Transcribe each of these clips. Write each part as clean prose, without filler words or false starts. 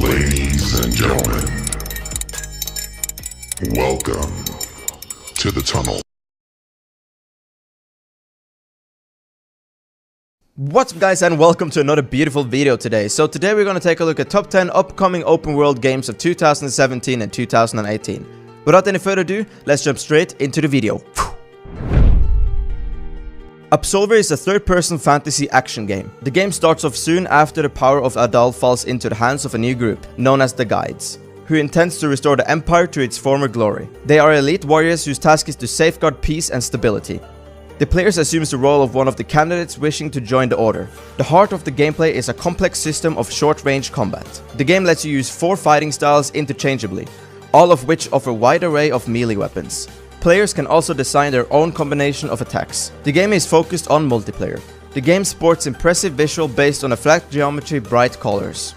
Ladies and gentlemen, welcome to the tunnel. What's up guys, and welcome to another beautiful video today. So today we're going to take a look at top 10 upcoming open world games of 2017 and 2018. Without any further ado, let's jump straight into the video. Absolver is a third-person fantasy action game. The game starts off soon after the power of Adal falls into the hands of a new group, known as the Guides, who intends to restore the Empire to its former glory. They are elite warriors whose task is to safeguard peace and stability. The players assumes the role of one of the candidates wishing to join the Order. The heart of the gameplay is a complex system of short-range combat. The game lets you use 4 fighting styles interchangeably, all of which offer a wide array of melee weapons. Players can also design their own combination of attacks. The game is focused on multiplayer. The game sports impressive visual based on a flat geometry, bright colors.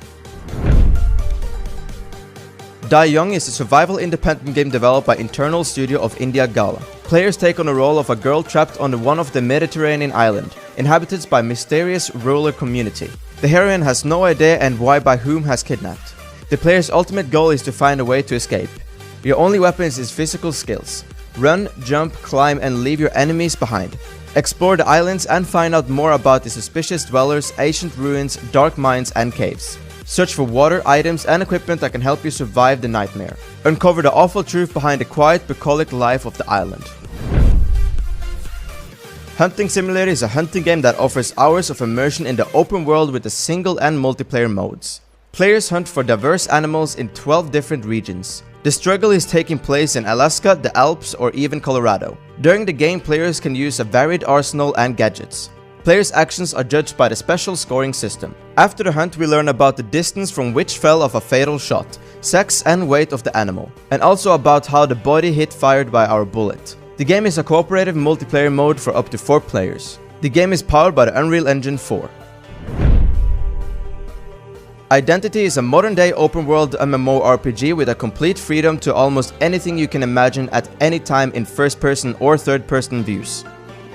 Die Young is a survival independent game developed by internal studio of India Gala. Players take on the role of a girl trapped on one of the Mediterranean island, inhabited by a mysterious ruler community. The heroine has no idea and why by whom has kidnapped. The player's ultimate goal is to find a way to escape. Your only weapon is physical skills. Run, jump, climb and leave your enemies behind. Explore the islands and find out more about the suspicious dwellers, ancient ruins, dark mines and caves. Search for water, items and equipment that can help you survive the nightmare. Uncover the awful truth behind the quiet, bucolic life of the island. Hunting Simulator is a hunting game that offers hours of immersion in the open world with the single and multiplayer modes. Players hunt for diverse animals in 12 different regions. The struggle is taking place in Alaska, the Alps or even Colorado. During the game, players can use a varied arsenal and gadgets. Players' actions are judged by the special scoring system. After the hunt, we learn about the distance from which fell of a fatal shot, sex and weight of the animal, and also about how the body hit fired by our bullet. The game is a cooperative multiplayer mode for up to 4 players. The game is powered by the Unreal Engine 4. Identity is a modern-day open-world MMORPG with a complete freedom to almost anything you can imagine at any time in first-person or third-person views.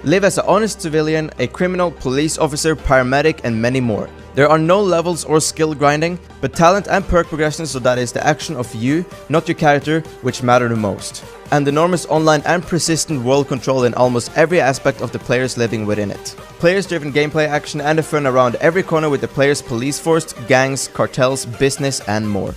Live as an honest civilian, a criminal, police officer, paramedic and many more. There are no levels or skill grinding, but talent and perk progression, so that is the action of you, not your character, which matter the most. And enormous online and persistent world control in almost every aspect of the players living within it. Players-driven gameplay action and the fun around every corner with the players' police force, gangs, cartels, business and more.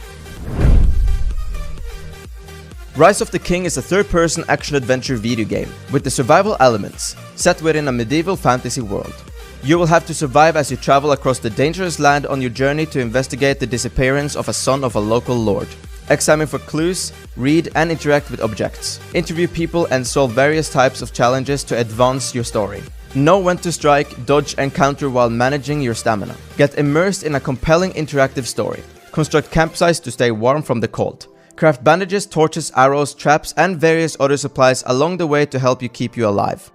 Rise of the King is a third-person action-adventure video game with the survival elements, set within a medieval fantasy world. You will have to survive as you travel across the dangerous land on your journey to investigate the disappearance of a son of a local lord. Examine for clues, read and interact with objects, interview people and solve various types of challenges to advance your story. Know when to strike, dodge and counter while managing your stamina. Get immersed in a compelling interactive story. Construct campsites to stay warm from the cold. Craft bandages, torches, arrows, traps and various other supplies along the way to help you keep you alive.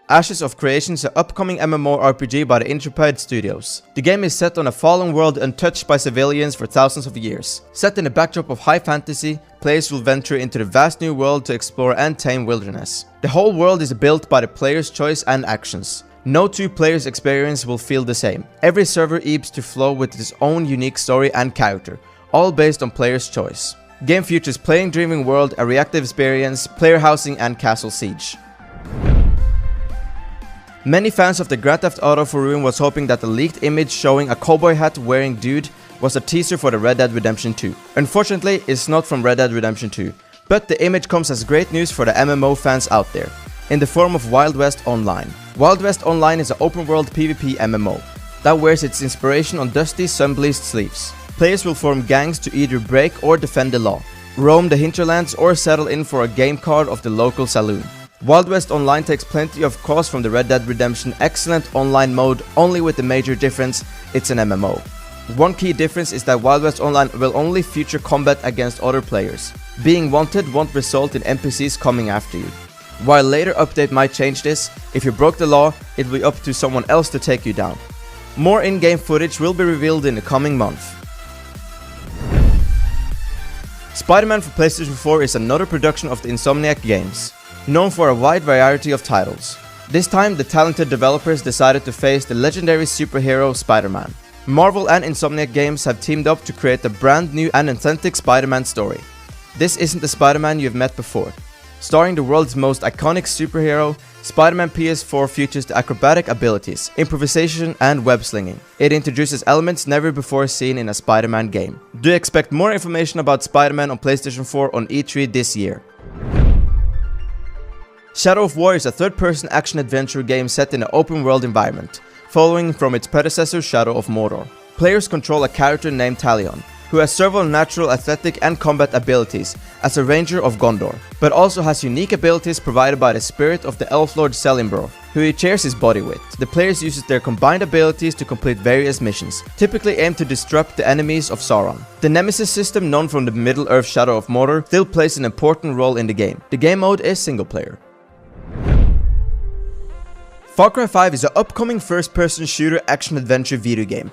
Ashes of Creation is an upcoming MMORPG by the Intrepid Studios. The game is set on a fallen world untouched by civilians for thousands of years. Set in a backdrop of high fantasy, players will venture into the vast new world to explore and tame wilderness. The whole world is built by the player's choice and actions. No 2 players' experience will feel the same. Every server ebbs to flow with its own unique story and character, all based on player's choice. Game features playing-driven world, a reactive experience, player housing and castle siege. Many fans of the Grand Theft Auto forum was hoping that the leaked image showing a cowboy hat wearing dude was a teaser for the Red Dead Redemption 2. Unfortunately, it's not from Red Dead Redemption 2, but the image comes as great news for the MMO fans out there, in the form of Wild West Online. Wild West Online is an open-world PvP MMO that wears its inspiration on dusty, sun-bleached sleeves. Players will form gangs to either break or defend the law, roam the hinterlands or settle in for a game card of the local saloon. Wild West Online takes plenty of course from the Red Dead Redemption excellent online mode, only with the major difference, it's an MMO. One key difference is that Wild West Online will only feature combat against other players. Being wanted won't result in NPCs coming after you. While later update might change this, if you broke the law, it will be up to someone else to take you down. More in-game footage will be revealed in the coming month. SpiderMan for PlayStation 4 is another production of the Insomniac Games, known for a wide variety of titles. This time, the talented developers decided to face the legendary superhero SpiderMan. Marvel and Insomniac Games have teamed up to create a brand new and authentic Spider-Man story. This isn't the Spider-Man you've met before. Starring the world's most iconic superhero, Spider-Man PS4 features the acrobatic abilities, improvisation and web slinging. It introduces elements never before seen in a Spider-Man game. Do expect more information about Spider-Man on PlayStation 4 on E3 this year. Shadow of War is a third-person action-adventure game set in an open-world environment, following from its predecessor Shadow of Mordor. Players control a character named Talion, who has several natural athletic and combat abilities as a ranger of Gondor, but also has unique abilities provided by the spirit of the elf lord Celebrimbor, who he shares his body with. The players use their combined abilities to complete various missions, typically aimed to disrupt the enemies of Sauron. The Nemesis system, known from the Middle-earth Shadow of Mordor, still plays an important role in the game. The game mode is single player. Far Cry 5 is an upcoming first-person shooter action-adventure video game.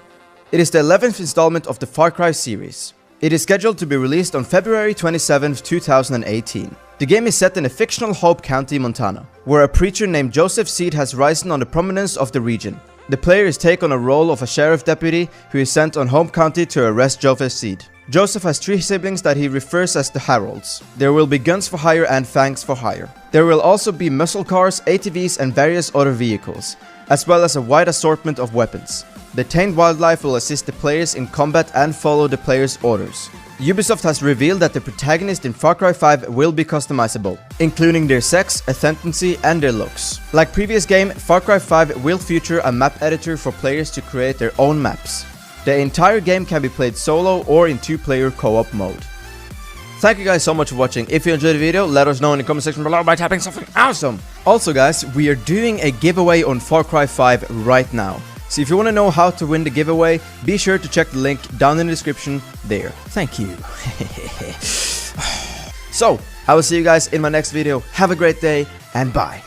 It is the 11th installment of the Far Cry series. It is scheduled to be released on February 27, 2018. The game is set in a fictional Hope County, Montana, where a preacher named Joseph Seed has risen on the prominence of the region. The player is taken on a role of a sheriff deputy who is sent on Hope County to arrest Joseph Seed. Joseph has 3 siblings that he refers as the Heralds. There will be guns for hire and fangs for hire. There will also be muscle cars, ATVs and various other vehicles, as well as a wide assortment of weapons. The tamed wildlife will assist the players in combat and follow the player's orders. Ubisoft has revealed that the protagonist in Far Cry 5 will be customizable, including their sex, ethnicity and their looks. Like previous game, Far Cry 5 will feature a map editor for players to create their own maps. The entire game can be played solo or in 2-player co-op mode. Thank you guys so much for watching. If you enjoyed the video, let us know in the comment section below by typing something awesome. Also guys, we are doing a giveaway on Far Cry 5 right now. So if you want to know how to win the giveaway, be sure to check the link down in the description there. Thank you. So, I will see you guys in my next video. Have a great day and bye.